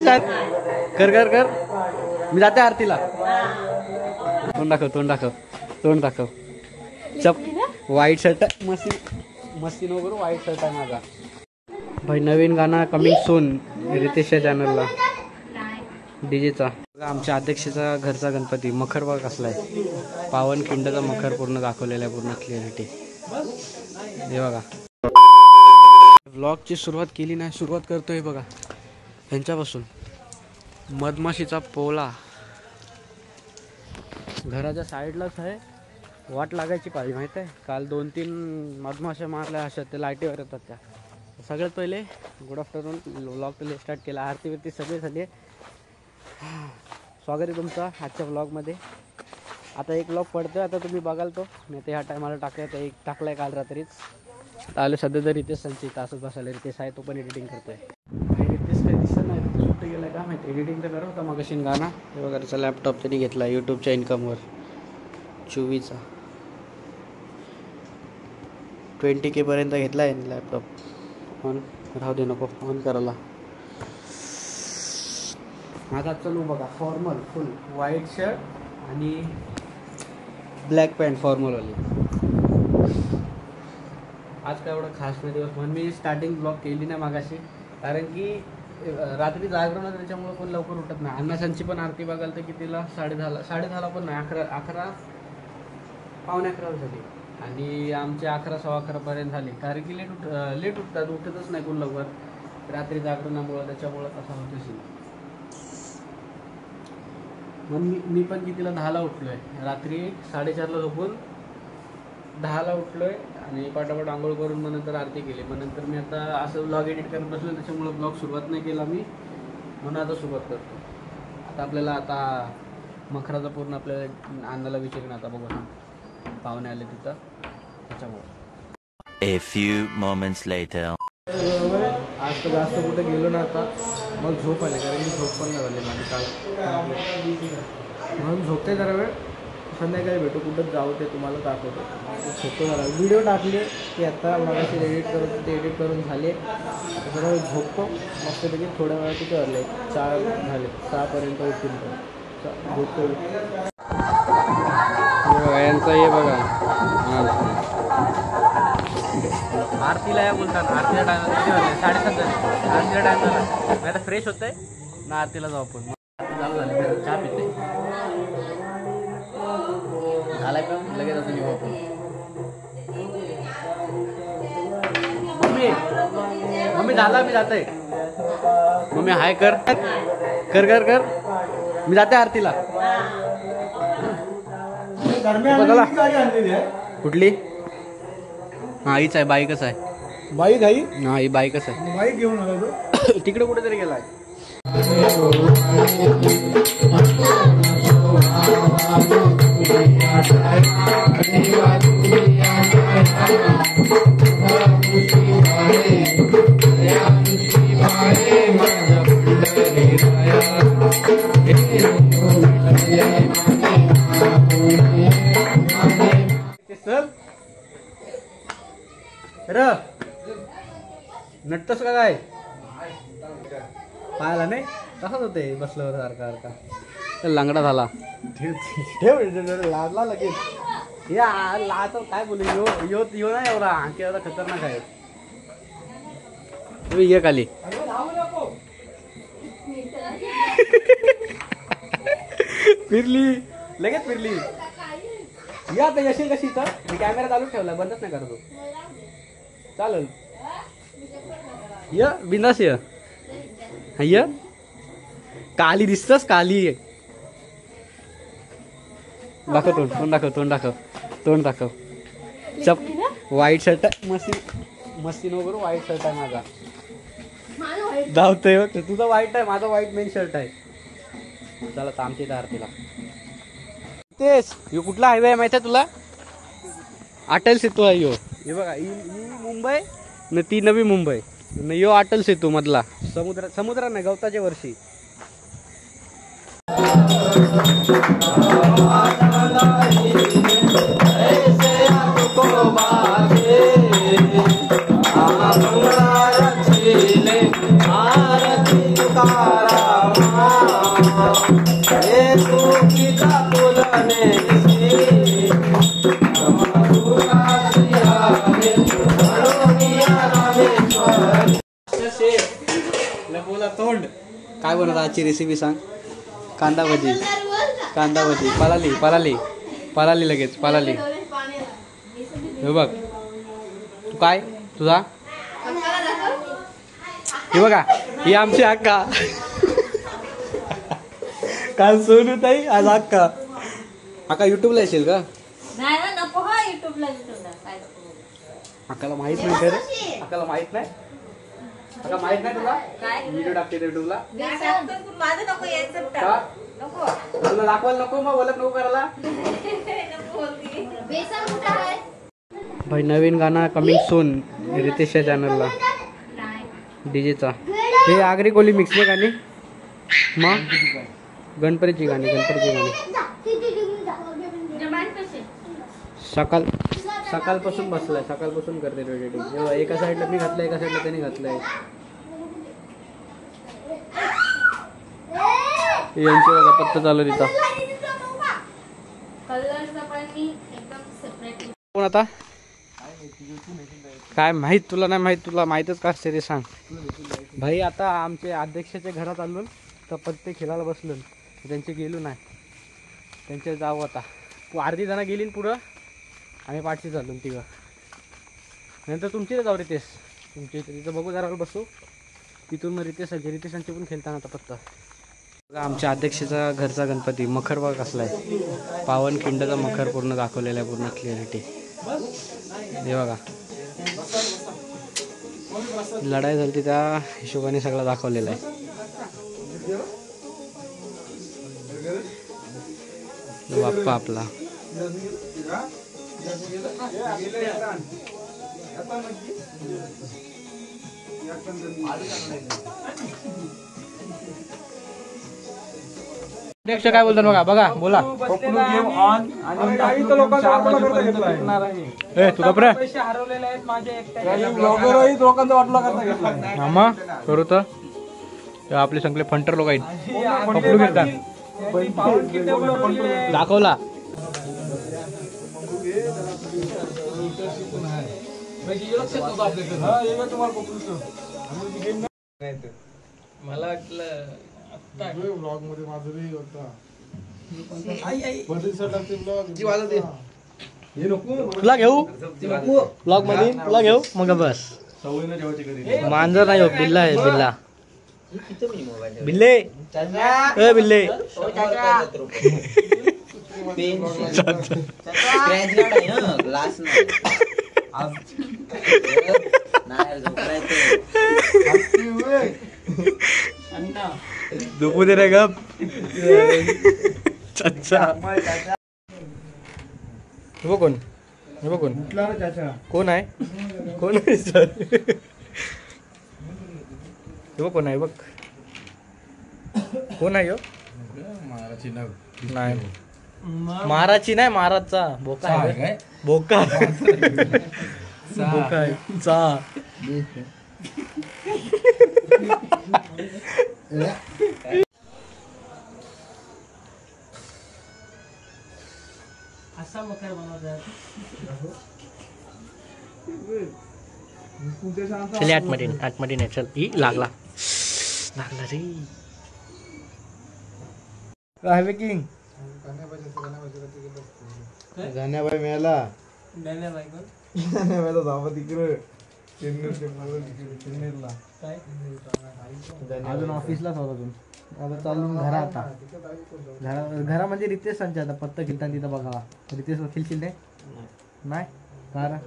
कर कर कर मी जाते आरतीला. तोंड दाखव तोंड दाखव तोंड दाखव. चप व्हाईट शर्ट मस्ती मस्ती नको करू. व्हाईट शर्ट आहे माझा. भाई नवीन गाणं कमिंग सून रितेशच्या चॅनलला डीजेचा. आमच्या अध्यक्षाचा घरचा गणपती मखर बघ कसला आहे. पावन खिंडचा मखर पूर्ण दाखवलेला आहे. पूर्ण क्लिअरिटी हे बघा. व्लॉगची सुरुवात केली नाही. सुरुवात करतोय बघा ह्यांच्यापासून. मधमाशीचा पोला घराच्या साईडलाच आहे. वाट लागायची पाहिजे माहीत आहे. काल 2-3 मधमाशा मारल्या अशा ते लाईटीवर येतात त्या. सगळ्यात पहिले गुड आफ्टरनून. व्लॉग पहिले स्टार्ट केला. आरती बिरती सगळे झाले. स्वागत आहे तुमचं आजच्या व्लॉगमध्ये. आता एक व्लॉग पडतोय आता तुम्ही बघाल तो. नाही ते ह्या टायमाला टाकलाय. तर एक टाकलाय काल रात्रीच. आलं सध्या तर रितेश संचित तासच बसायला. रितेश आहे तो पण एडिटिंग करतोय. रितेश काही दिसत नाही. रितेश कुठे गेलाय का माहिती. एडिटिंग तर करत होता मगाशी गाणं. हे वगैरे त्याचा लॅपटॉप त्यांनी घेतला यूट्यूबच्या इन्कमवर 24चा 20K पर्यंत घेतला आहे लॅपटॉप. ऑन राहू दे नको ऑन करायला. माझा चलू बघा फॉर्मल फुल व्हाईट शर्ट आणि ब्लॅक पॅन्ट फॉर्मलवाली. आज काय एवढं खास नाही दिवस म्हणून मी स्टार्टिंग ब्लॉग केली नाही मागाशी. कारण की रात्री जागरण होतं त्याच्यामुळं कोण लवकर उठत नाही. अन्नासांची पण आरती बघाल तर कितीला 10:30 पण नाही 11 पावणे 11 झाली. आणि आमचे 11 सव्वा 11 पर्यंत झाले. कारण की लेट उठतात. उठतच नाही कोण लवकर रात्री जागरणामुळं. त्याच्यामुळं तसा होत असेल. मग मी पण कितीला 10ला उठलो आहे. रात्री 4:30ला झोपून 10ला उठलो आहे. आणि पाटापाट आंघोळ करून मग नंतर आरती केली. मग नंतर मी आता असं ब्लॉग एडिट करत बसलो. त्याच्यामुळं ब्लॉग सुरुवात नाही केला मी. म्हणून आता सुरुवात करतो. आता आपल्याला आता मखराचा पूर्ण आपल्याला अन्नाला विचारून आता बघू पाहुणे आले तिथं त्याच्यामुळं. A few moments later. आज तर जास्त कुठे गेलो ना. आता मग झोप आले. कारण की झोप पण नाही झाली माझी काल. म्हणून झोपते जरा वेळ. संध्याकाळी भेटू कुठं जाऊ ते तुम्हाला दाखवतो. झोपतो जरा. व्हिडिओ टाकले की आता मगाशी एडिट करून झाले. जरा झोपतो मस्तपैकी. थोड्या वेळा किती वाजले 4 झाले. 6पर्यंत उठतील झोपतो. यांचा हे बघा आरतीला या बोलतात. आरतीला टायमाला 7:30 झाले. आरतीला टाइम झाला. मी आता फ्रेश होत आहे ना. आरतीला जाऊ आपण. आरती चालू झाली. चहा पिते झाला का लगेच असं निघू आपण. मम्मी झाला मी जात आहे. मम्मी हाय कर कर कर कर मी जाते आरतीला. कुठली हा हीच आहे. बाईकच आहे. बाईक आहे. हा ही बाईकच आहे. बाईक घेऊन आला तो तिकडे कुठेतरी गेलाय. नटतस का काय पाहायला नाही तसाच होते बसल्यावर सारखा लांगडा झाला. ठेव लाजला लगेच. या लाच काय बोलू यो ना एवढा आणखी एवढा खतरनाक आहे. तुम्ही ये खाली. फिरली लगेच फिरली. या आता यशील कशी तर मी कॅमेरा चालू ठेवला बंदच नाही करतो. चालेल य बिंदास य काली दिसतस काली. दाखव तोंड तोंड दाखव तोंड दाखव तोंड दाखव. चप व्हाईट शर्ट मस्ती नको करू. व्हाईट शर्ट आहे माझा. धावतोय तुझा व्हाईट आहे. माझा व्हाईट मेन शर्ट आहे. चला आमच्या इथं आरतीला. तेच यो कुठला हायवे आहे माहिती आहे तुला. अटल सेतू आहे यो. हे बघा ही मुंबई न ती नवी मुंबई न यो अटल सेतू मधला. समुद्र नाही गवताच्या वर्षी. आरती बोला तोंड काय बनवत आजची रेसिपी सांग. कांदा भजी पळाली लगेच पळाली. हे बघ तू काय तुझा हे बघा ही आमची अक्का काल सोनू ताई आज अक्का युट्यूबला येशील का. अक्काला माहित नाही खरं. अक्काला माहित नाही. अक्का माहित नाही तुला व्हिडिओ टाकते युट्यूबला. तुला दाखवायला नको मग बोलत नको करायला. भाई नवीन गाणं कमिंग सून रितेशच्या चॅनलला डीजेचा. हे आगरी कोली मिक्स गाणी मग गणपतीची गाणी सकाळपासून बसलाय. सकाळपासून करते रेडिओ. एका साईडला मी घातलंय एका साईडला त्यांनी घातलंय. यांची बघा पत्ता चालू तिथं. कोण आता काय माहित तुला नाही माहित. तुला माहितच का असते ते सांग भाई. आता आमचे अध्यक्षाच्या घरात आलो तर पत्ते खेळायला बसलो. त्यांचे गेलो नाही. त्यांचे जाऊ आता. अर्धी जण गेली पुढं आम्ही पाठची चाललो तिघं. नंतर तुमची जाऊ रितेश तुमच्या इथे तिथं बघू जरा बसू. तिथून मग रितेशांचे पण खेळताना आता पत्ता. आमच्या अध्यक्षाचा घरचा गणपती मखर बघा कसला आहे. पावनखिंडचा मखर पूर्ण दाखवलेला आहे. पूर्ण क्लिअरिटी हे बघा. लढाई झाली त्या हिशोबाने सगळं दाखवलेलं आहे. बाप्पा आपला नेक्स्ट काय बोलतात बघा. बघा बोला. मामा करू तर आपले सगळे फंटर लोक आहेत. पकडू घेतात दाखवला. मला वाटलं ब्लॉग मध्ये माझं होता. तुला घेऊ ब्लॉग मध्ये तुला घेऊ मग बस. मांजर नाही हो बिल्ला आहे. बिल्ले ए बिल्ले झोपू दे रे गप. हे बघ कोण आहे. कोण आहे सर. हे बघ कोण आहे. बघ कोण आहे. नाही महाराजची नाही महाराजचा बोका आहे. बोका बोका आहे चा. असा मकर बनवतात. चल आतमध्ये नाही. चल ही लागला रे. काय बेकिंग गाण्याबाई मिळाला. गाण्याबाईला जावा तिकडे चेन्नईला. अजून ऑफिसलाच होता. अजून आता चालून घरा. घरामध्ये रितेश सांगते आता पत्ता खेळताना तिथं बघा. रितेश खेळशील नाही कारण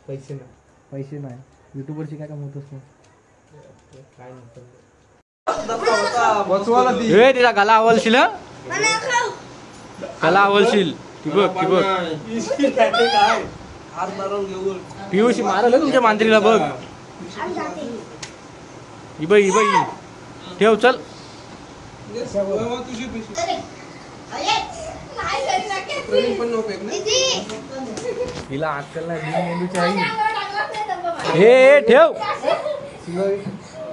पैसे नाही. युट्यूबवरची काय काम होतच नाही. तिला गला आवलशील. गला आवलशील. पियुशी मारल तुमच्या मांजरीला. बघ इबाई ठेव. चल हिला अक्कल नाही. हे ठेव.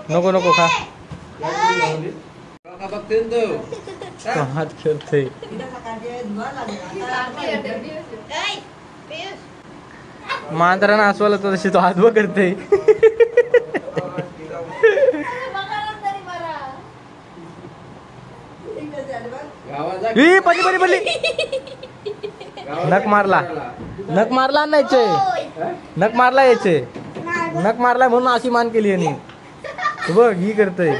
नको खा. तो हात करते मांजरांना असवायला तर तशी तो हात व करते पडली पडली पडली नख मारला नाही नख मारला याचे नख मारलाय म्हणून अशी मान केली यांनी तू बघ ही करतय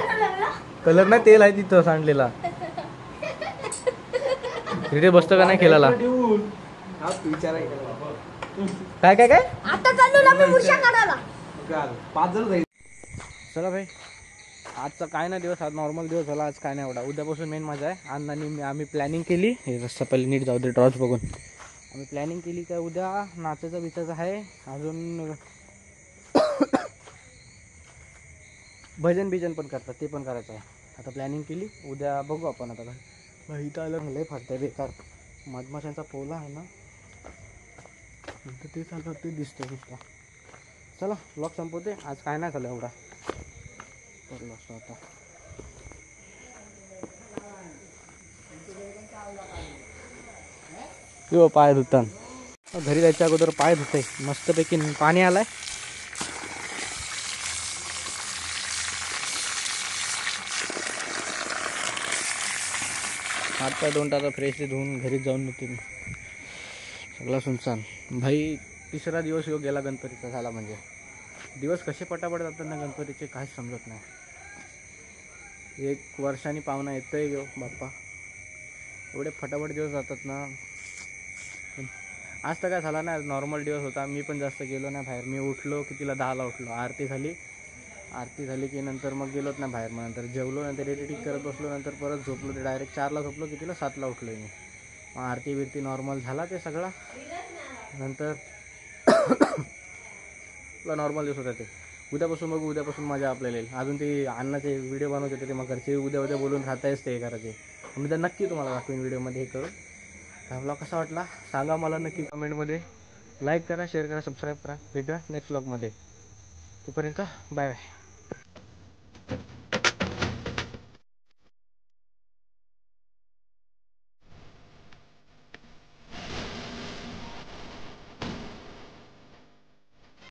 कलर ना तेल आहे तिथं सांडलेला तिथे बसतो का नाही केला काय काय काय आता चाललो ना मी उरशा काढायला. चला भाई आजचा काय ना दिवस आज नॉर्मल दिवस झाला आज काय नाही एवढा उद्यापासून मेन मजा आहे अण्णांनी आम्ही प्लॅनिंग केली हे रस्ता पहिले नीट जाऊ दे ड्रॉच बघून आम्ही प्लॅनिंग केली काय उद्या नाचायचं बिचायचं आहे अजून भजन बिजन पण करतात ते पण करायचं आहे आता प्लॅनिंग केली उद्या बघू आपण आता भाई इथं आलं लय फाटतंय बेकार मधमाशांचा पोला आहे ना नंतर ते चालतं ते दिसतं नुसतं चला ब्लॉग संपवते आज काय नाही झालं एवढा पडलो असतो आता किंवा पाय धुतान घरी जायच्या अगोदर पाय धुतय मस्तपैकी पाणी आलाय हात पाय दोन टाका फ्रेशली धुवून घरी जाऊन येते मी सगळा सुनसान भाई तिसरा दिवस योग गेला गणपतीचा झाला म्हणजे दिवस कसे पटापट जातात ना गणपतीचे काहीच समजत नाही एक वर्षाने पाहुणा येतोय गो बाप्पा एवढे फटाफट दिवस जातात ना आज तर काय झाला ना नॉर्मल दिवस होता मी पण जास्त गेलो नाही बाहेर मी उठलो कितीला 10ला उठलो आरती झाली की नंतर मग गेलोच ना बाहेर मग नंतर जेवलो नंतर एडिटिंग करत बसलो नंतर परत झोपलो ते डायरेक्ट 4ला झोपलो कितीला 7ला उठलो मी मग आरती बिरती नॉर्मल झाला ते सगळा नंतर नॉर्मल दिवस होता ते उद्यापासून बघू उद्यापासून मजा आपल्याला येईल अजून ते अन्नाचे व्हिडिओ बनवत होते ते मग घरचे उद्या बोलून राहतायच ते करायचे मी तर नक्की तुम्हाला दाखवेन व्हिडिओमध्ये हे करून हा व्लॉग कसा वाटला सांगा मला नक्की कमेंटमध्ये लाईक करा शेअर करा सबस्क्राईब करा भेटूया नेक्स्ट व्लॉगमध्ये तोपर्यंत बाय बाय